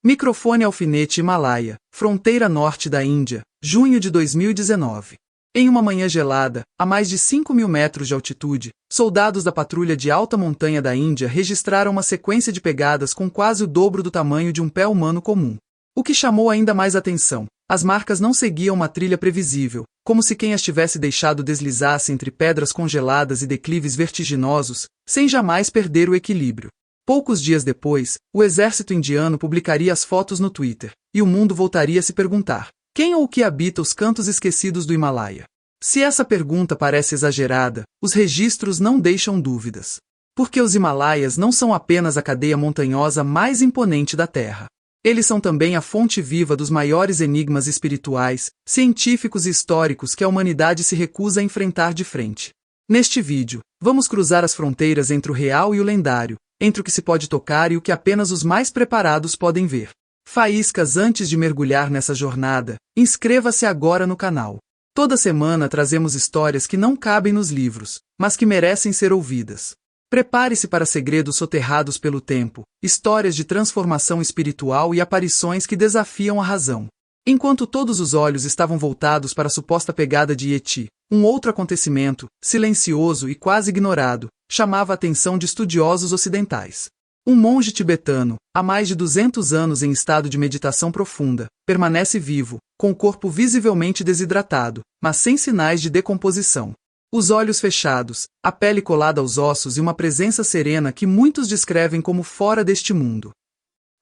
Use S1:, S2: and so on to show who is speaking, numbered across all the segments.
S1: Microfone alfinete Himalaia, fronteira norte da Índia, junho de 2019. Em uma manhã gelada, a mais de 5.000 metros de altitude, soldados da patrulha de alta montanha da Índia registraram uma sequência de pegadas com quase o dobro do tamanho de um pé humano comum. O que chamou ainda mais atenção, as marcas não seguiam uma trilha previsível, como se quem as tivesse deixado deslizasse entre pedras congeladas e declives vertiginosos, sem jamais perder o equilíbrio. Poucos dias depois, o exército indiano publicaria as fotos no Twitter, e o mundo voltaria a se perguntar: quem ou o que habita os cantos esquecidos do Himalaia? Se essa pergunta parece exagerada, os registros não deixam dúvidas. Porque os Himalaias não são apenas a cadeia montanhosa mais imponente da Terra. Eles são também a fonte viva dos maiores enigmas espirituais, científicos e históricos que a humanidade se recusa a enfrentar de frente. Neste vídeo, vamos cruzar as fronteiras entre o real e o lendário, entre o que se pode tocar e o que apenas os mais preparados podem ver. Faíscas antes de mergulhar nessa jornada, inscreva-se agora no canal. Toda semana trazemos histórias que não cabem nos livros, mas que merecem ser ouvidas. Prepare-se para segredos soterrados pelo tempo, histórias de transformação espiritual e aparições que desafiam a razão. Enquanto todos os olhos estavam voltados para a suposta pegada de Yeti, um outro acontecimento, silencioso e quase ignorado, chamava a atenção de estudiosos ocidentais. Um monge tibetano, há mais de 200 anos em estado de meditação profunda, permanece vivo, com o corpo visivelmente desidratado, mas sem sinais de decomposição. Os olhos fechados, a pele colada aos ossos e uma presença serena que muitos descrevem como fora deste mundo.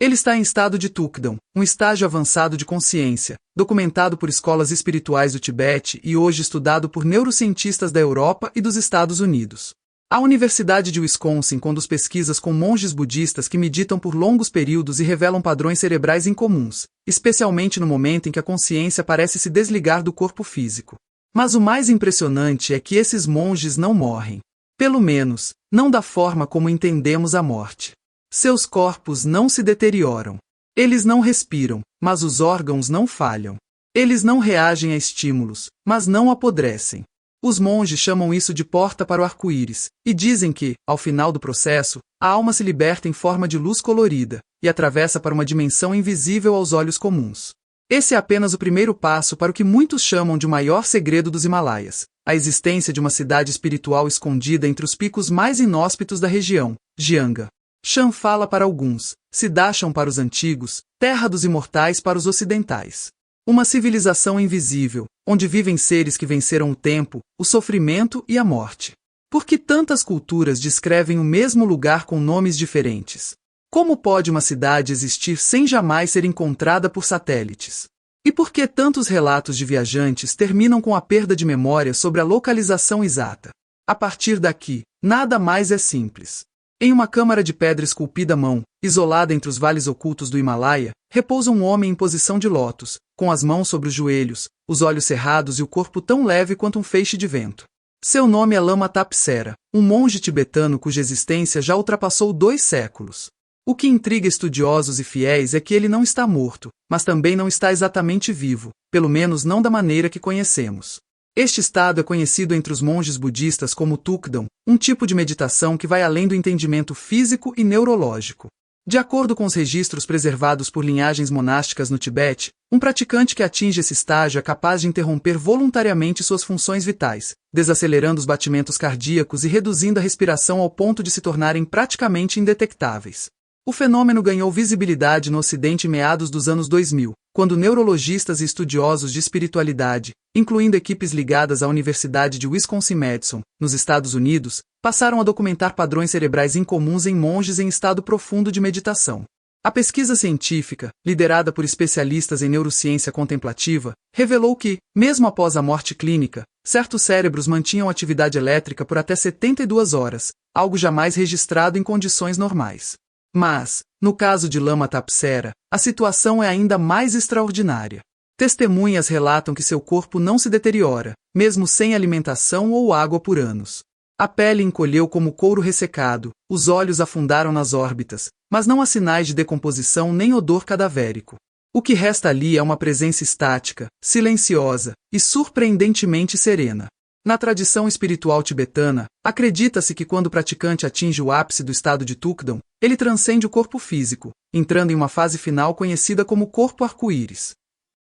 S1: Ele está em estado de Tukdam, um estágio avançado de consciência, documentado por escolas espirituais do Tibete e hoje estudado por neurocientistas da Europa e dos Estados Unidos. A Universidade de Wisconsin conduz pesquisas com monges budistas que meditam por longos períodos e revelam padrões cerebrais incomuns, especialmente no momento em que a consciência parece se desligar do corpo físico. Mas o mais impressionante é que esses monges não morrem. Pelo menos, não da forma como entendemos a morte. Seus corpos não se deterioram. Eles não respiram, mas os órgãos não falham. Eles não reagem a estímulos, mas não apodrecem. Os monges chamam isso de porta para o arco-íris, e dizem que, ao final do processo, a alma se liberta em forma de luz colorida, e atravessa para uma dimensão invisível aos olhos comuns. Esse é apenas o primeiro passo para o que muitos chamam de o maior segredo dos Himalaias, a existência de uma cidade espiritual escondida entre os picos mais inóspitos da região, Jianga. Shambhala para alguns, Siddhacham para os antigos, terra dos imortais para os ocidentais. Uma civilização invisível, onde vivem seres que venceram o tempo, o sofrimento e a morte. Por que tantas culturas descrevem o mesmo lugar com nomes diferentes? Como pode uma cidade existir sem jamais ser encontrada por satélites? E por que tantos relatos de viajantes terminam com a perda de memória sobre a localização exata? A partir daqui, nada mais é simples. Em uma câmara de pedra esculpida à mão, isolada entre os vales ocultos do Himalaia, repousa um homem em posição de lótus, com as mãos sobre os joelhos, os olhos cerrados e o corpo tão leve quanto um feixe de vento. Seu nome é Lama Tapsera, um monge tibetano cuja existência já ultrapassou 2 séculos. O que intriga estudiosos e fiéis é que ele não está morto, mas também não está exatamente vivo, pelo menos não da maneira que conhecemos. Este estado é conhecido entre os monges budistas como Tukdam, um tipo de meditação que vai além do entendimento físico e neurológico. De acordo com os registros preservados por linhagens monásticas no Tibete, um praticante que atinge esse estágio é capaz de interromper voluntariamente suas funções vitais, desacelerando os batimentos cardíacos e reduzindo a respiração ao ponto de se tornarem praticamente indetectáveis. O fenômeno ganhou visibilidade no Ocidente em meados dos anos 2000, quando neurologistas e estudiosos de espiritualidade, incluindo equipes ligadas à Universidade de Wisconsin-Madison, nos Estados Unidos, passaram a documentar padrões cerebrais incomuns em monges em estado profundo de meditação. A pesquisa científica, liderada por especialistas em neurociência contemplativa, revelou que, mesmo após a morte clínica, certos cérebros mantinham atividade elétrica por até 72 horas, algo jamais registrado em condições normais. Mas, no caso de Lama Tapsera, a situação é ainda mais extraordinária. Testemunhas relatam que seu corpo não se deteriora, mesmo sem alimentação ou água por anos. A pele encolheu como couro ressecado, os olhos afundaram nas órbitas, mas não há sinais de decomposição nem odor cadavérico. O que resta ali é uma presença estática, silenciosa e surpreendentemente serena. Na tradição espiritual tibetana, acredita-se que quando o praticante atinge o ápice do estado de Tukdam, ele transcende o corpo físico, entrando em uma fase final conhecida como corpo arco-íris.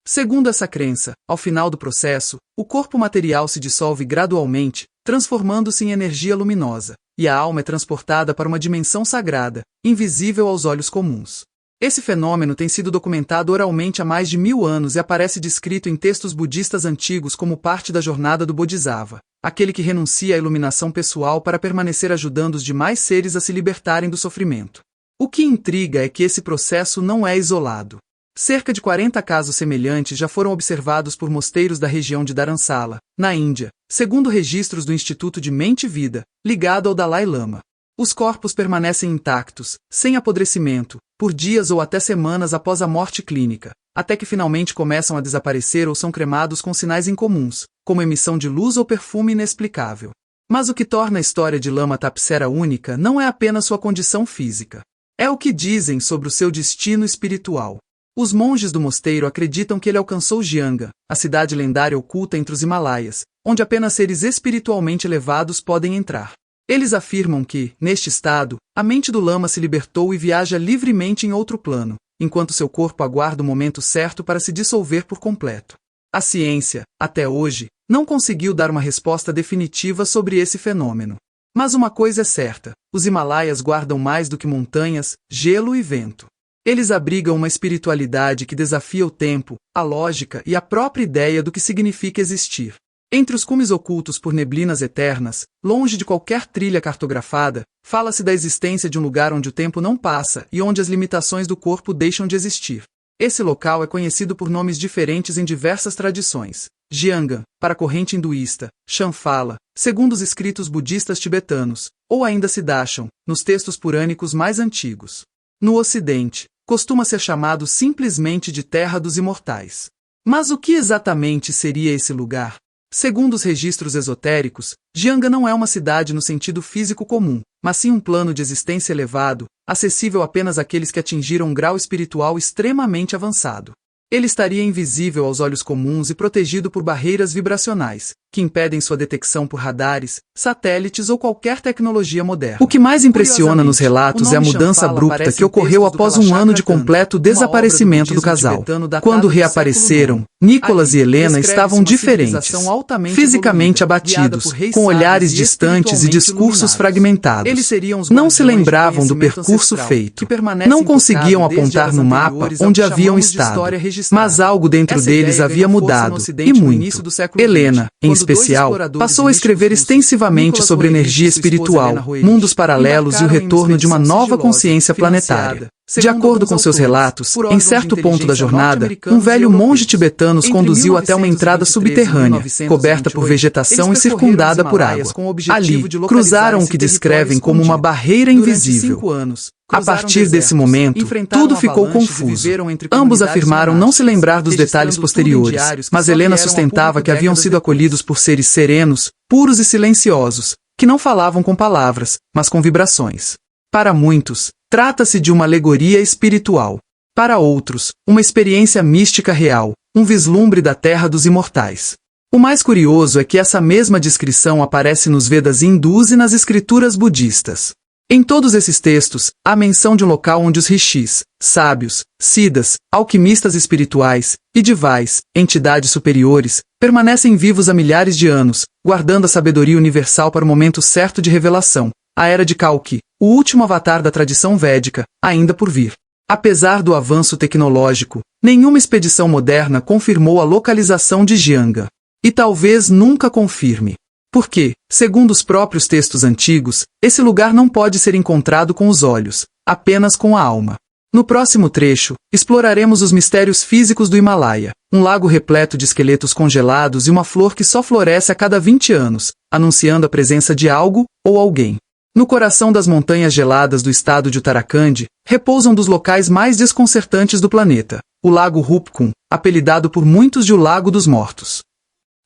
S1: Segundo essa crença, ao final do processo, o corpo material se dissolve gradualmente, transformando-se em energia luminosa, e a alma é transportada para uma dimensão sagrada, invisível aos olhos comuns. Esse fenômeno tem sido documentado oralmente há mais de 1000 anos e aparece descrito em textos budistas antigos como parte da jornada do Bodhisattva, aquele que renuncia à iluminação pessoal para permanecer ajudando os demais seres a se libertarem do sofrimento. O que intriga é que esse processo não é isolado. Cerca de 40 casos semelhantes já foram observados por mosteiros da região de Dharamsala, na Índia, segundo registros do Instituto de Mente e Vida, ligado ao Dalai Lama. Os corpos permanecem intactos, sem apodrecimento, por dias ou até semanas após a morte clínica, até que finalmente começam a desaparecer ou são cremados com sinais incomuns, como emissão de luz ou perfume inexplicável. Mas o que torna a história de Lama Tapsera única não é apenas sua condição física. É o que dizem sobre o seu destino espiritual. Os monges do mosteiro acreditam que ele alcançou Jhanga, a cidade lendária oculta entre os Himalaias, onde apenas seres espiritualmente elevados podem entrar. Eles afirmam que, neste estado, a mente do lama se libertou e viaja livremente em outro plano, enquanto seu corpo aguarda o momento certo para se dissolver por completo. A ciência, até hoje, não conseguiu dar uma resposta definitiva sobre esse fenômeno. Mas uma coisa é certa: os Himalaias guardam mais do que montanhas, gelo e vento. Eles abrigam uma espiritualidade que desafia o tempo, a lógica e a própria ideia do que significa existir. Entre os cumes ocultos por neblinas eternas, longe de qualquer trilha cartografada, fala-se da existência de um lugar onde o tempo não passa e onde as limitações do corpo deixam de existir. Esse local é conhecido por nomes diferentes em diversas tradições. Jhanga, para a corrente hinduísta, Shambhala, segundo os escritos budistas tibetanos, ou ainda Siddhasham, nos textos purânicos mais antigos. No Ocidente, costuma ser chamado simplesmente de Terra dos Imortais. Mas o que exatamente seria esse lugar? Segundo os registros esotéricos, Jhanga não é uma cidade no sentido físico comum, mas sim um plano de existência elevado, acessível apenas àqueles que atingiram um grau espiritual extremamente avançado. Ele estaria invisível aos olhos comuns e protegido por barreiras vibracionais, que impedem sua detecção por radares, satélites ou qualquer tecnologia moderna. O que mais impressiona nos relatos é a mudança abrupta que ocorreu após um ano de completo desaparecimento do casal. Quando reapareceram, Nicholas e Helena estavam diferentes, fisicamente abatidos, com olhares distantes e discursos fragmentados. Não se lembravam do percurso feito, não conseguiam apontar no mapa onde haviam estado. Mas algo dentro deles havia mudado, e muito. Helena, em especial, passou a escrever extensivamente sobre energia espiritual, mundos paralelos e o retorno de uma nova consciência planetária. De acordo com seus relatos, em certo ponto da jornada, um velho monge tibetano os conduziu até uma entrada subterrânea, coberta por vegetação e circundada por água. Ali, cruzaram o que descrevem como uma barreira invisível. A partir desse momento, tudo ficou confuso. Ambos afirmaram não se lembrar dos detalhes posteriores, mas Helena sustentava que haviam sido acolhidos por seres serenos, puros e silenciosos, que não falavam com palavras, mas com vibrações. Para muitos, trata-se de uma alegoria espiritual. Para outros, uma experiência mística real, um vislumbre da terra dos imortais. O mais curioso é que essa mesma descrição aparece nos Vedas hindus e nas escrituras budistas. Em todos esses textos, há menção de um local onde os rishis, sábios, siddhas, alquimistas espirituais, e divais, entidades superiores, permanecem vivos há milhares de anos, guardando a sabedoria universal para o momento certo de revelação, a Era de Kalki, o último avatar da tradição védica, ainda por vir. Apesar do avanço tecnológico, nenhuma expedição moderna confirmou a localização de Jhanga. E talvez nunca confirme. Porque, segundo os próprios textos antigos, esse lugar não pode ser encontrado com os olhos, apenas com a alma. No próximo trecho, exploraremos os mistérios físicos do Himalaia, um lago repleto de esqueletos congelados e uma flor que só floresce a cada 20 anos, anunciando a presença de algo ou alguém. No coração das montanhas geladas do estado de Uttarakhand, repousa um dos locais mais desconcertantes do planeta, o Lago Rupkund, apelidado por muitos de o Lago dos Mortos.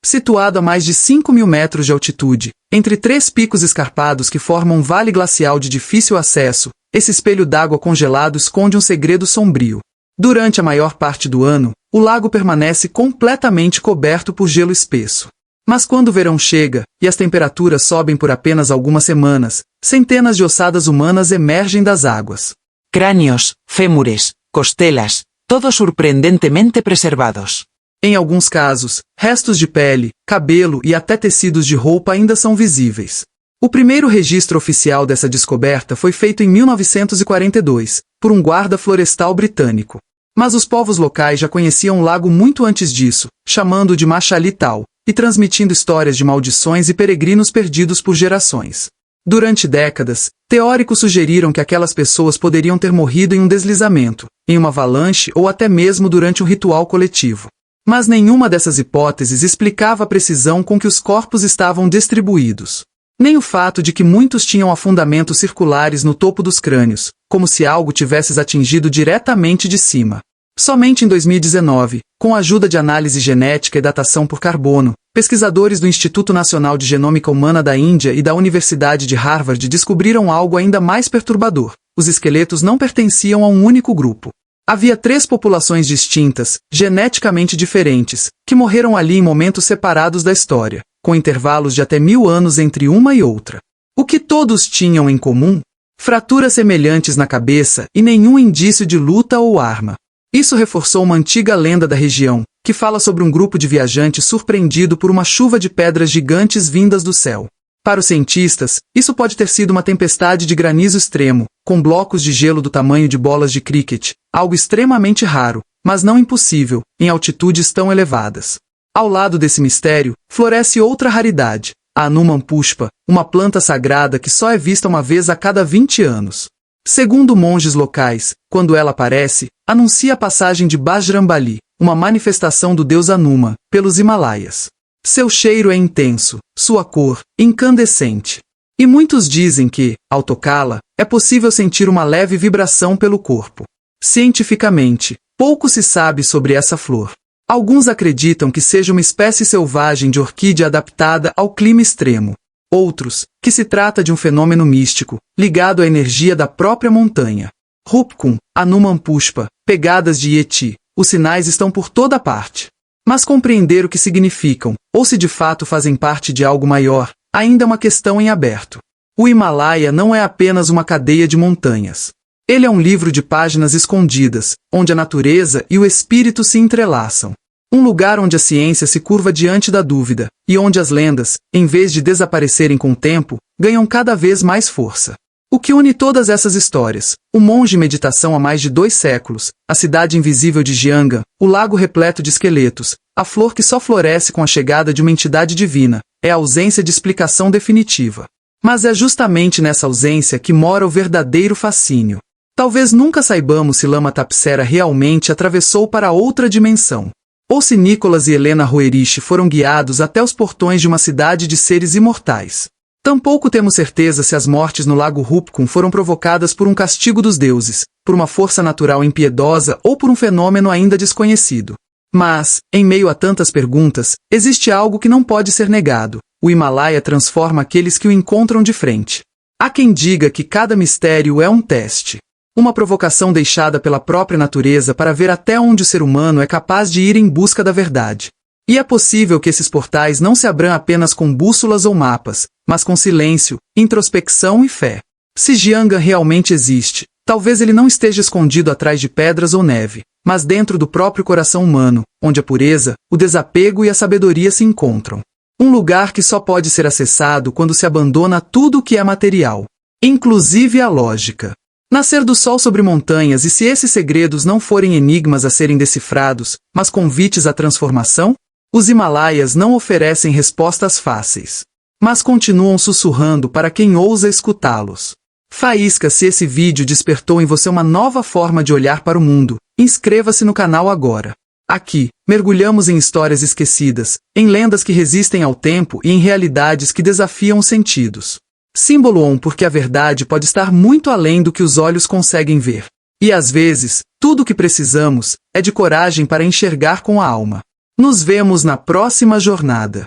S1: Situado a mais de 5.000 metros de altitude, entre 3 picos escarpados que formam um vale glacial de difícil acesso, esse espelho d'água congelado esconde um segredo sombrio. Durante a maior parte do ano, o lago permanece completamente coberto por gelo espesso. Mas quando o verão chega, e as temperaturas sobem por apenas algumas semanas, centenas de ossadas humanas emergem das águas.
S2: Cráneos, fémures, costelas, todos surpreendentemente preservados.
S1: Em alguns casos, restos de pele, cabelo e até tecidos de roupa ainda são visíveis. O primeiro registro oficial dessa descoberta foi feito em 1942, por um guarda florestal britânico. Mas os povos locais já conheciam o lago muito antes disso, chamando-o de Machali Tal, e transmitindo histórias de maldições e peregrinos perdidos por gerações. Durante décadas, teóricos sugeriram que aquelas pessoas poderiam ter morrido em um deslizamento, em uma avalanche ou até mesmo durante um ritual coletivo. Mas nenhuma dessas hipóteses explicava a precisão com que os corpos estavam distribuídos. Nem o fato de que muitos tinham afundamentos circulares no topo dos crânios, como se algo tivesse atingido diretamente de cima. Somente em 2019, com a ajuda de análise genética e datação por carbono, pesquisadores do Instituto Nacional de Genômica Humana da Índia e da Universidade de Harvard descobriram algo ainda mais perturbador. Os esqueletos não pertenciam a um único grupo. Havia 3 populações distintas, geneticamente diferentes, que morreram ali em momentos separados da história, com intervalos de até 1000 anos entre uma e outra. O que todos tinham em comum? Fraturas semelhantes na cabeça e nenhum indício de luta ou arma. Isso reforçou uma antiga lenda da região, que fala sobre um grupo de viajantes surpreendido por uma chuva de pedras gigantes vindas do céu. Para os cientistas, isso pode ter sido uma tempestade de granizo extremo, com blocos de gelo do tamanho de bolas de cricket, algo extremamente raro, mas não impossível, em altitudes tão elevadas. Ao lado desse mistério, floresce outra raridade, a Hanuman Pushpa, uma planta sagrada que só é vista uma vez a cada 20 anos. Segundo monges locais, quando ela aparece, anuncia a passagem de Bajrambali, uma manifestação do deus Hanuman, pelos Himalaias. Seu cheiro é intenso, sua cor, incandescente. E muitos dizem que, ao tocá-la, é possível sentir uma leve vibração pelo corpo. Cientificamente, pouco se sabe sobre essa flor. Alguns acreditam que seja uma espécie selvagem de orquídea adaptada ao clima extremo. Outros, que se trata de um fenômeno místico, ligado à energia da própria montanha. Rupkun, Hanuman Pushpa, pegadas de Yeti, os sinais estão por toda parte. Mas compreender o que significam, ou se de fato fazem parte de algo maior, ainda é uma questão em aberto. O Himalaia não é apenas uma cadeia de montanhas. Ele é um livro de páginas escondidas, onde a natureza e o espírito se entrelaçam. Um lugar onde a ciência se curva diante da dúvida, e onde as lendas, em vez de desaparecerem com o tempo, ganham cada vez mais força. O que une todas essas histórias? O monge em meditação há mais de 2 séculos, a cidade invisível de Jianga, o lago repleto de esqueletos, a flor que só floresce com a chegada de uma entidade divina, é a ausência de explicação definitiva. Mas é justamente nessa ausência que mora o verdadeiro fascínio. Talvez nunca saibamos se Lama Tapsera realmente atravessou para outra dimensão. Ou se Nicholas e Helena Roerich foram guiados até os portões de uma cidade de seres imortais. Tampouco temos certeza se as mortes no lago Rupkun foram provocadas por um castigo dos deuses, por uma força natural impiedosa ou por um fenômeno ainda desconhecido. Mas, em meio a tantas perguntas, existe algo que não pode ser negado. O Himalaia transforma aqueles que o encontram de frente. Há quem diga que cada mistério é um teste. Uma provocação deixada pela própria natureza para ver até onde o ser humano é capaz de ir em busca da verdade. E é possível que esses portais não se abram apenas com bússolas ou mapas, mas com silêncio, introspecção e fé. Se Jianga realmente existe, talvez ele não esteja escondido atrás de pedras ou neve, mas dentro do próprio coração humano, onde a pureza, o desapego e a sabedoria se encontram. Um lugar que só pode ser acessado quando se abandona tudo o que é material, inclusive a lógica. Nascer do sol sobre montanhas, e se esses segredos não forem enigmas a serem decifrados, mas convites à transformação? Os Himalaias não oferecem respostas fáceis, mas continuam sussurrando para quem ousa escutá-los. Faísca, se esse vídeo despertou em você uma nova forma de olhar para o mundo, inscreva-se no canal agora. Aqui, mergulhamos em histórias esquecidas, em lendas que resistem ao tempo e em realidades que desafiam os sentidos. Símbolo 1, porque a verdade pode estar muito além do que os olhos conseguem ver. E às vezes, tudo o que precisamos é de coragem para enxergar com a alma. Nos vemos na próxima jornada.